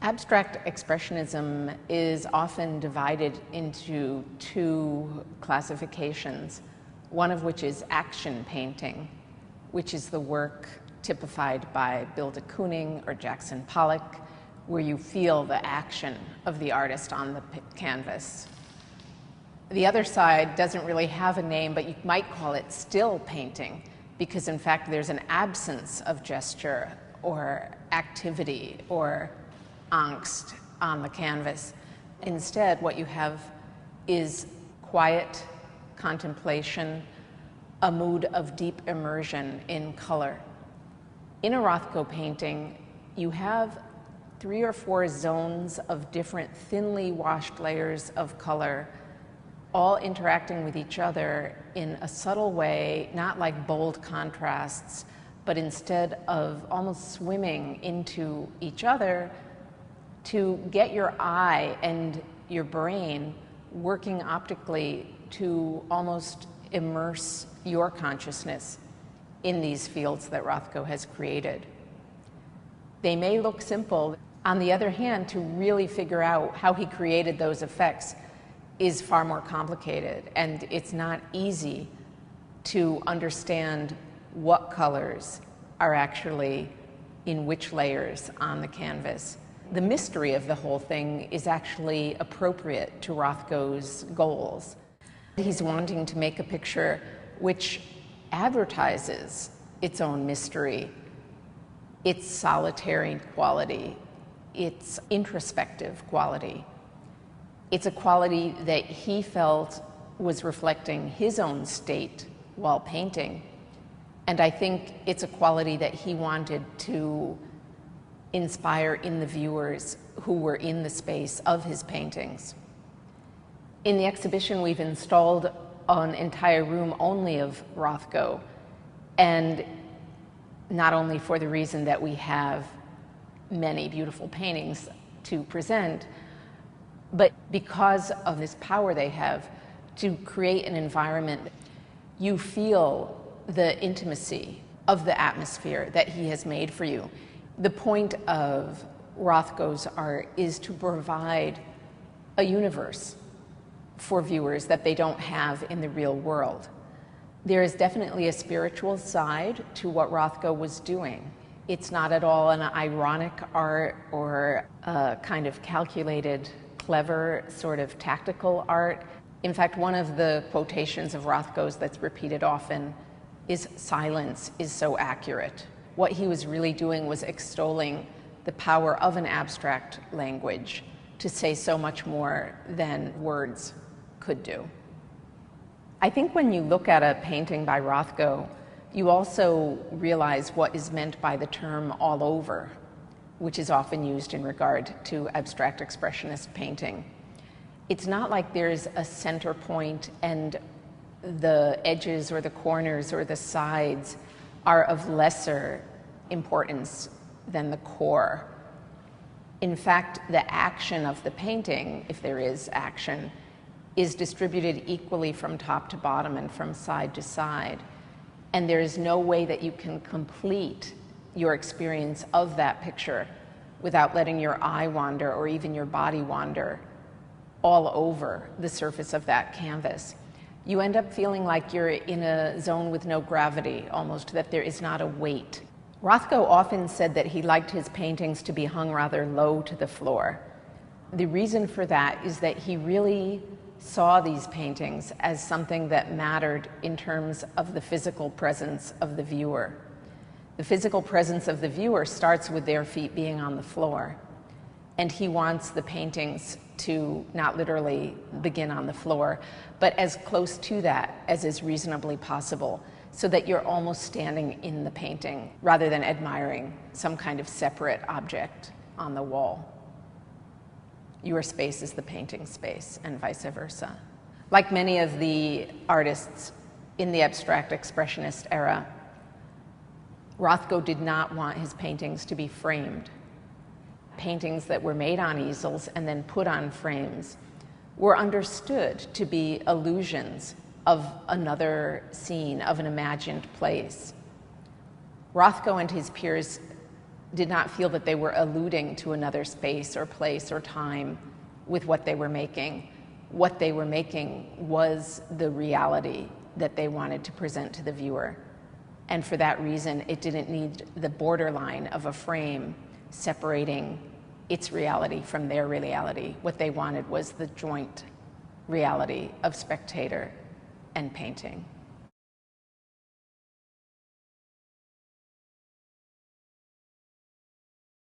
Abstract expressionism is often divided into two classifications, one of which is action painting, which is the work typified by Bill de Kooning or Jackson Pollock, where you feel the action of the artist on the canvas. The other side doesn't really have a name, but you might call it still painting, because in fact there's an absence of gesture or activity or angst on the canvas. Instead, what you have is quiet contemplation, a mood of deep immersion in color. In a Rothko painting, you have 3 or 4 zones of different thinly washed layers of color, all interacting with each other in a subtle way, not like bold contrasts, but instead of almost swimming into each other to get your eye and your brain working optically to almost immerse your consciousness in these fields that Rothko has created. They may look simple. On the other hand, to really figure out how he created those effects is far more complicated, and it's not easy to understand what colors are actually in which layers on the canvas. The mystery of the whole thing is actually appropriate to Rothko's goals. He's wanting to make a picture which advertises its own mystery, its solitary quality, its introspective quality. It's a quality that he felt was reflecting his own state while painting. And I think it's a quality that he wanted to inspire in the viewers who were in the space of his paintings. In the exhibition, we've installed an entire room only of Rothko, and not only for the reason that we have many beautiful paintings to present, but because of this power they have to create an environment. You feel the intimacy of the atmosphere that he has made for you. The point of Rothko's art is to provide a universe for viewers that they don't have in the real world. There is definitely a spiritual side to what Rothko was doing. It's not at all an ironic art or a kind of calculated, clever, sort of tactical art. In fact, one of the quotations of Rothko's that's repeated often is, "Silence is so accurate." What he was really doing was extolling the power of an abstract language to say so much more than words could do. I think when you look at a painting by Rothko, you also realize what is meant by the term all over, which is often used in regard to abstract expressionist painting. It's not like there's a center point and the edges or the corners or the sides are of lesser importance than the core. In fact, the action of the painting, if there is action, is distributed equally from top to bottom and from side to side. And there is no way that you can complete your experience of that picture without letting your eye wander or even your body wander all over the surface of that canvas. You end up feeling like you're in a zone with no gravity, almost, that there is not a weight. Rothko often said that he liked his paintings to be hung rather low to the floor. The reason for that is that he really saw these paintings as something that mattered in terms of the physical presence of the viewer. The physical presence of the viewer starts with their feet being on the floor, and he wants the paintings to not literally begin on the floor, but as close to that as is reasonably possible, so that you're almost standing in the painting rather than admiring some kind of separate object on the wall. Your space is the painting space, and vice versa. Like many of the artists in the abstract expressionist era, Rothko did not want his paintings to be framed. Paintings that were made on easels and then put on frames were understood to be illusions of another scene, of an imagined place. Rothko and his peers did not feel that they were alluding to another space or place or time with what they were making. What they were making was the reality that they wanted to present to the viewer. And for that reason, it didn't need the borderline of a frame separating its reality from their reality. What they wanted was the joint reality of spectator and painting.